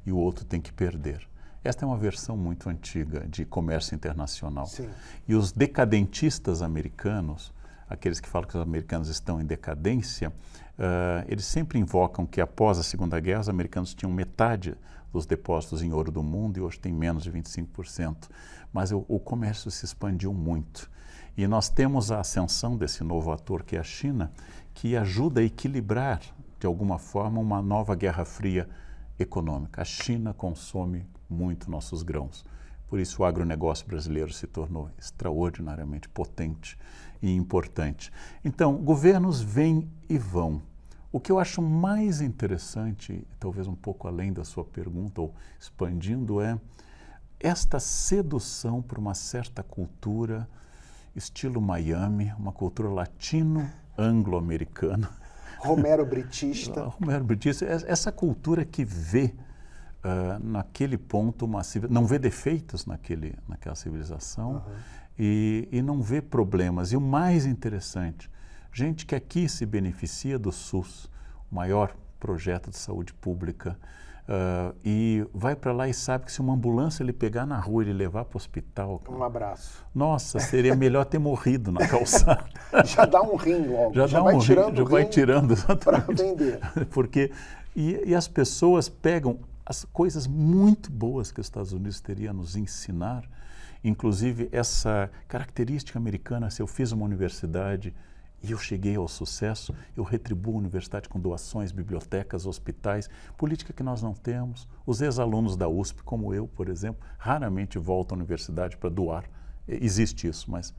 e o outro tem que perder. Esta é uma versão muito antiga de comércio internacional. Sim. E os decadentistas americanos, aqueles que falam que os americanos estão em decadência, eles sempre invocam que após a Segunda Guerra os americanos tinham metade dos depósitos em ouro do mundo e hoje tem menos de 25%. Mas o comércio se expandiu muito. E nós temos a ascensão desse novo ator que é a China, que ajuda a equilibrar, de alguma forma, uma nova guerra fria econômica. A China consome muito nossos grãos. Por isso o agronegócio brasileiro se tornou extraordinariamente potente e importante. Então, governos vêm e vão. O que eu acho mais interessante, talvez um pouco além da sua pergunta, ou expandindo, é esta sedução por uma certa cultura, estilo Miami, uma cultura latino-anglo-americana. Romero-britista. Romero-britista, essa cultura que vê naquele ponto não vê defeitos naquela civilização e não vê problemas. E o mais interessante, gente que aqui se beneficia do SUS, o maior projeto de saúde pública, e vai para lá e sabe que se uma ambulância ele pegar na rua e ele levar para o hospital... Um abraço. Nossa, seria melhor ter morrido na calçada. Já dá um rim logo. Já vai tirando para vender. Porque, e as pessoas pegam as coisas muito boas que os Estados Unidos teriam a nos ensinar, inclusive essa característica americana, se eu fiz uma universidade e eu cheguei ao sucesso, eu retribuo a universidade com doações, bibliotecas, hospitais, política que nós não temos. Os ex-alunos da USP, como eu, por exemplo, raramente voltam à universidade para doar. Existe isso, mas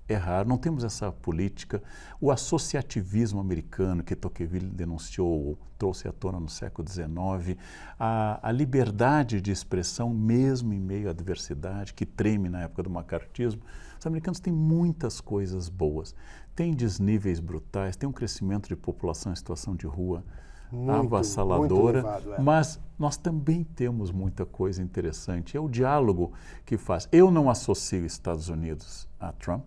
é raro. Não temos essa política. O associativismo americano que Tocqueville denunciou, trouxe à tona no século XIX, a liberdade de expressão, mesmo em meio à adversidade, que treme na época do macartismo. Os americanos têm muitas coisas boas. Tem desníveis brutais, tem um crescimento de população em situação de rua avassaladora, muito elevado, mas nós também temos muita coisa interessante. É o diálogo que faz. Eu não associo Estados Unidos a Trump,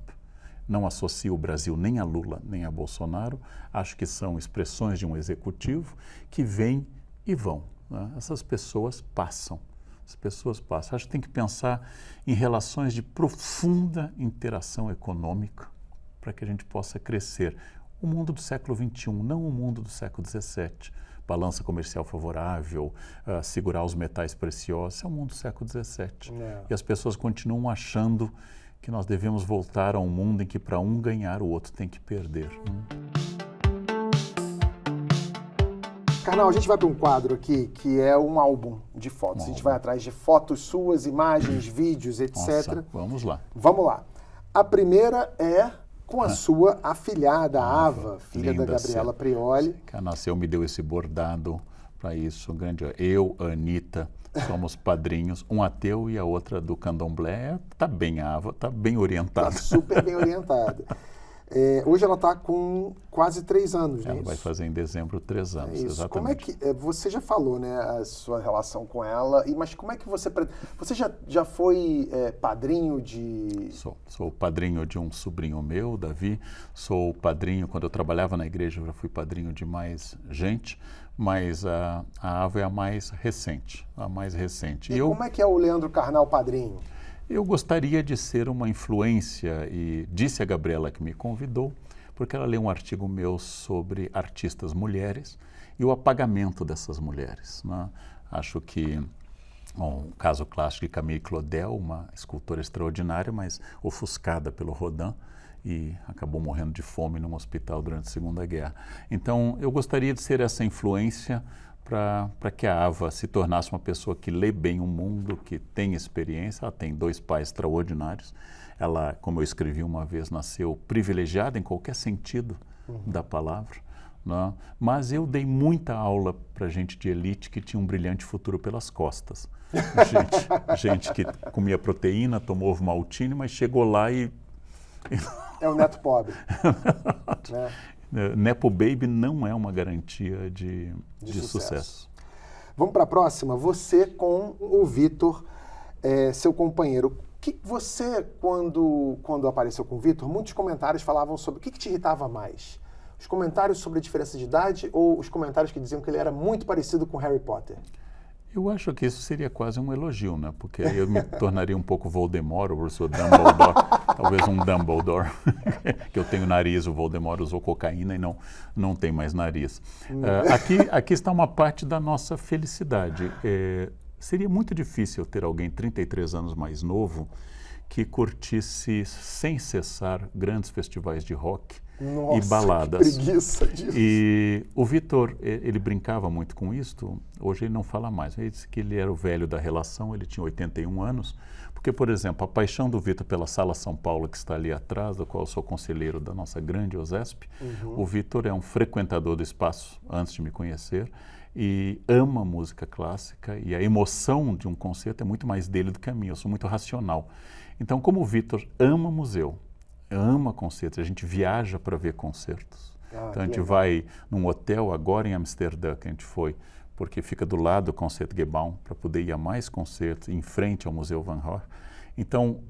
não associo o Brasil nem a Lula, nem a Bolsonaro. Acho que são expressões de um executivo que vêm e vão, né? Essas pessoas passam. As pessoas passam. Acho que tem que pensar em relações de profunda interação econômica para que a gente possa crescer. O mundo do século XXI, não o mundo do século XVII. Balança comercial favorável, segurar os metais preciosos, é o mundo do século XVII. E as pessoas continuam achando que nós devemos voltar a um mundo em que para um ganhar, o outro tem que perder. Karnal, a gente vai para um quadro aqui que é um álbum de fotos. A gente vai atrás de fotos suas, imagens, vídeos, etc. Nossa, vamos lá. Vamos lá. A primeira é com a sua afilhada, Ava, filha da Gabriela Prioli. Que nasceu, me deu esse bordado para isso. Grande. Eu, a Anitta, somos padrinhos. Um ateu e a outra do candomblé. Tá bem, a Ava, tá bem orientada. Tá super bem orientada. Hoje ela está com quase 3 anos, né? Ela vai fazer em dezembro 3 anos, exatamente. Como é que, você já falou, né, a sua relação com ela, mas como é que você já foi padrinho de... Sou padrinho de um sobrinho meu, Davi, sou padrinho, quando eu trabalhava na igreja, eu já fui padrinho de mais gente, mas a Ava é a mais recente, E como é que é o Leandro Karnal padrinho? Eu gostaria de ser uma influência e disse a Gabriela que me convidou, porque ela leu um artigo meu sobre artistas mulheres e o apagamento dessas mulheres, né? Acho que um caso clássico de Camille Claudel, uma escultora extraordinária, mas ofuscada pelo Rodin, e acabou morrendo de fome num hospital durante a Segunda Guerra. Então, eu gostaria de ser essa influência para que a Ava se tornasse uma pessoa que lê bem o mundo, que tem experiência. Ela tem 2 pais extraordinários. Ela, como eu escrevi uma vez, nasceu privilegiada em qualquer sentido da palavra, né? Mas eu dei muita aula para gente de elite que tinha um brilhante futuro pelas costas. Gente que comia proteína, tomou ovo maltine, mas chegou lá e... É o neto pobre. Né? Nepo Baby não é uma garantia de sucesso. Vamos para a próxima. Você com o Vitor, seu companheiro. Que você, quando apareceu com o Vitor, muitos comentários falavam sobre o que te irritava mais? Os comentários sobre a diferença de idade ou os comentários que diziam que ele era muito parecido com Harry Potter? Eu acho que isso seria quase um elogio, né? Porque aí eu me tornaria um pouco Voldemort, ou sou Dumbledore, talvez um Dumbledore, que eu tenho nariz, o Voldemort usou cocaína e não tem mais nariz. Aqui está uma parte da nossa felicidade. Seria muito difícil ter alguém 33 anos mais novo que curtisse sem cessar grandes festivais de rock. Nossa, e baladas. Que preguiça disso. E o Vitor, ele brincava muito com isto, hoje ele não fala mais. Ele disse que ele era o velho da relação, ele tinha 81 anos, porque, por exemplo, a paixão do Vitor pela Sala São Paulo, que está ali atrás, da qual eu sou conselheiro da nossa grande OSESP, o Vitor é um frequentador do espaço antes de me conhecer e ama música clássica, e a emoção de um concerto é muito mais dele do que a minha, eu sou muito racional. Então, como o Vitor ama museu, ama concertos, a gente viaja para ver concertos. Então a gente vai num hotel agora em Amsterdã, que a gente foi, porque fica do lado do Concertgebouw, para poder ir a mais concertos, em frente ao Museu Van Gogh. Então,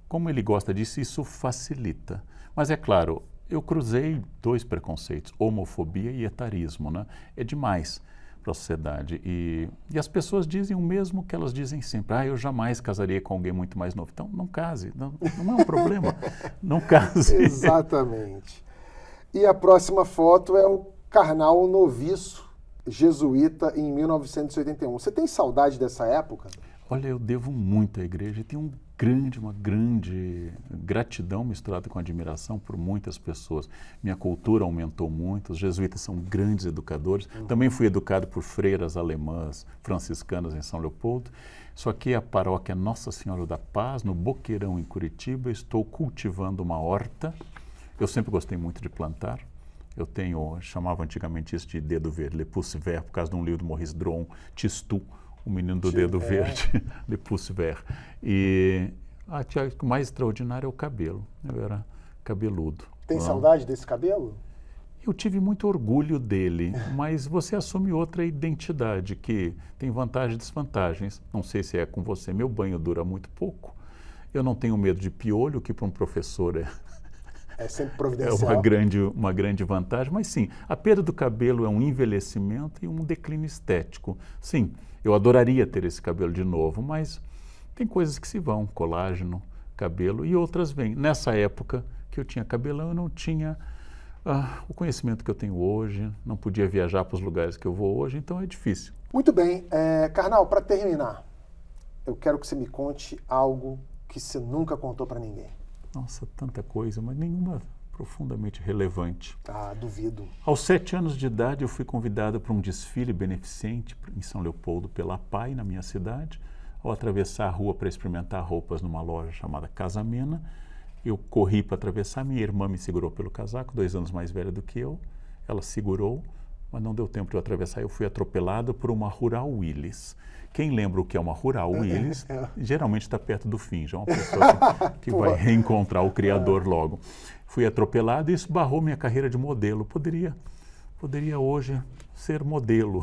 como ele gosta disso, isso facilita. Mas é claro, eu cruzei 2 preconceitos, homofobia e etarismo, né? É demais para a sociedade. E as pessoas dizem o mesmo que elas dizem sempre. Eu jamais casaria com alguém muito mais novo. Então, não case. Não é um problema. Não case. Exatamente. E a próxima foto é o Karnal noviço jesuíta em 1981. Você tem saudade dessa época? Olha, eu devo muito à igreja. Tenho uma grande gratidão misturada com admiração por muitas pessoas. Minha cultura aumentou muito, os jesuítas são grandes educadores. Também fui educado por freiras alemãs, franciscanas em São Leopoldo. Só que a paróquia Nossa Senhora da Paz, no Boqueirão, em Curitiba, estou cultivando uma horta. Eu sempre gostei muito de plantar. Eu chamava antigamente isso de dedo verde, le pouce vert, por causa de um livro do Maurice Dron, Tistu, o menino do dedo verde, le pouce vert. E o mais extraordinário é o cabelo. Eu era cabeludo. Tem saudade desse cabelo? Eu tive muito orgulho dele, mas você assume outra identidade que tem vantagens e desvantagens. Não sei se é com você. Meu banho dura muito pouco. Eu não tenho medo de piolho, que para um professor é sempre providencial. Uma grande vantagem, mas sim, a perda do cabelo é um envelhecimento e um declínio estético. Sim, eu adoraria ter esse cabelo de novo, mas tem coisas que se vão, colágeno, cabelo, e outras vêm. Nessa época que eu tinha cabelão, eu não tinha o conhecimento que eu tenho hoje, não podia viajar para os lugares que eu vou hoje, então é difícil. Muito bem. Karnal, para terminar, eu quero que você me conte algo que você nunca contou para ninguém. Nossa, tanta coisa, mas nenhuma profundamente relevante. Duvido. Aos 7 anos de idade, eu fui convidado para um desfile beneficente em São Leopoldo pela PAI, na minha cidade. Ao atravessar a rua para experimentar roupas numa loja chamada Casa Mena, eu corri para atravessar, minha irmã me segurou pelo casaco, 2 anos mais velha do que eu. Ela segurou, mas não deu tempo de eu atravessar. Eu fui atropelado por uma Rural Willys. Quem lembra o que é uma Rural Willys, geralmente está perto do fim, já é uma pessoa que vai reencontrar o Criador logo. Fui atropelado e isso barrou minha carreira de modelo. Poderia hoje ser modelo.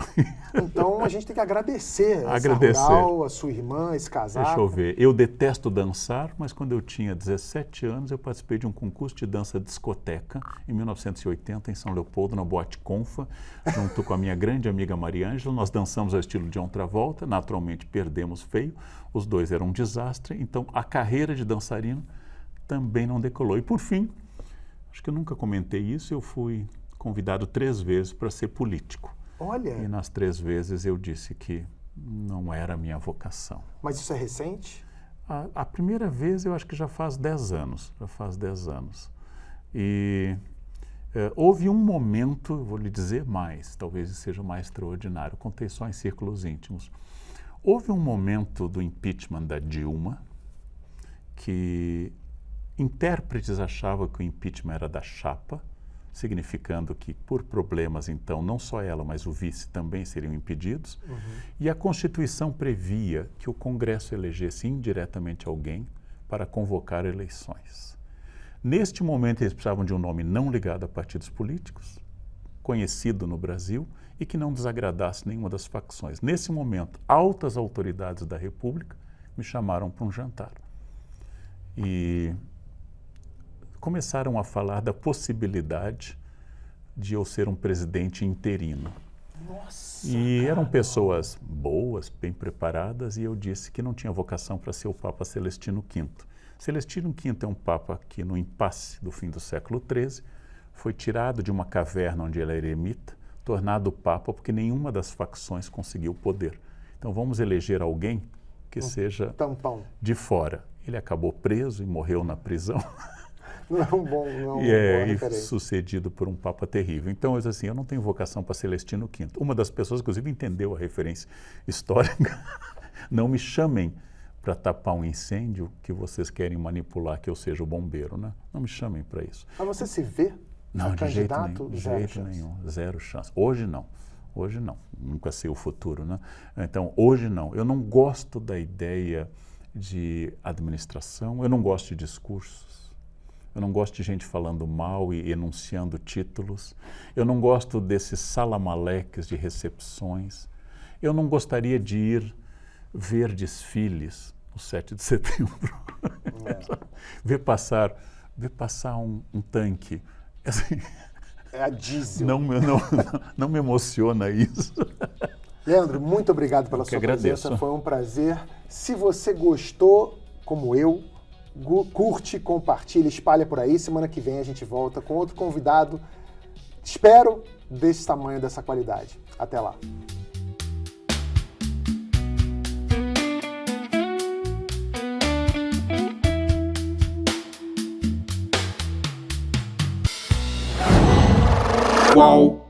Então a gente tem que agradecer essa Rural, a sua irmã, esse casaco. Deixa eu ver. Eu detesto dançar, mas quando eu tinha 17 anos, eu participei de um concurso de dança discoteca em 1980, em São Leopoldo, na Boate Confa, junto com a minha grande amiga Maria Ângela. Nós dançamos ao estilo John Travolta, naturalmente perdemos feio, os dois eram um desastre, então a carreira de dançarino também não decolou. E por fim, acho que eu nunca comentei isso, eu fui convidado 3 vezes para ser político. Olha! E nas 3 vezes eu disse que não era a minha vocação. Mas isso é recente? A primeira vez eu acho que já faz 10 anos. E houve um momento, vou lhe dizer mais, talvez seja mais extraordinário, contei só em círculos íntimos. Houve um momento do impeachment da Dilma que intérpretes achavam que o impeachment era da chapa, significando que, por problemas, então, não só ela, mas o vice também seriam impedidos. E a Constituição previa que o Congresso elegesse indiretamente alguém para convocar eleições. Neste momento, eles precisavam de um nome não ligado a partidos políticos, conhecido no Brasil e que não desagradasse nenhuma das facções. Nesse momento, altas autoridades da República me chamaram para um jantar. E começaram a falar da possibilidade de eu ser um presidente interino. Nossa, E eram pessoas boas, bem preparadas, e eu disse que não tinha vocação para ser o Papa Celestino V. Celestino V é um Papa que, no impasse do fim do século XIII, foi tirado de uma caverna onde ele era eremita, tornado Papa porque nenhuma das facções conseguiu o poder. Então vamos eleger alguém que seja tampão. de fora. Ele acabou preso e morreu na prisão. Não é um bom, não é uma boa E referência. sucedido por um Papa terrível. Então, eu disse assim, eu não tenho vocação para Celestino V. Uma das pessoas, inclusive, entendeu a referência histórica. Não me chamem para tapar um incêndio que vocês querem manipular que eu seja o bombeiro, né? Não me chamem para isso. Mas você se vê Não, de jeito candidato? nenhum, de Zero jeito chance. nenhum, zero chance. Hoje não, hoje não, nunca sei o futuro, né? Então, hoje não. Eu não gosto da ideia de administração, eu não gosto de discursos, eu não gosto de gente falando mal e enunciando títulos, eu não gosto desses salamaleques de recepções, eu não gostaria de ir ver desfiles no 7 de setembro, ver passar um tanque. Assim, É a diesel. não me emociona isso. Leandro, muito obrigado pela sua presença, foi um prazer. Se você gostou, como eu, curte, compartilha, espalha por aí. Semana que vem a gente volta com outro convidado. Espero desse tamanho, dessa qualidade. Até lá. Qual?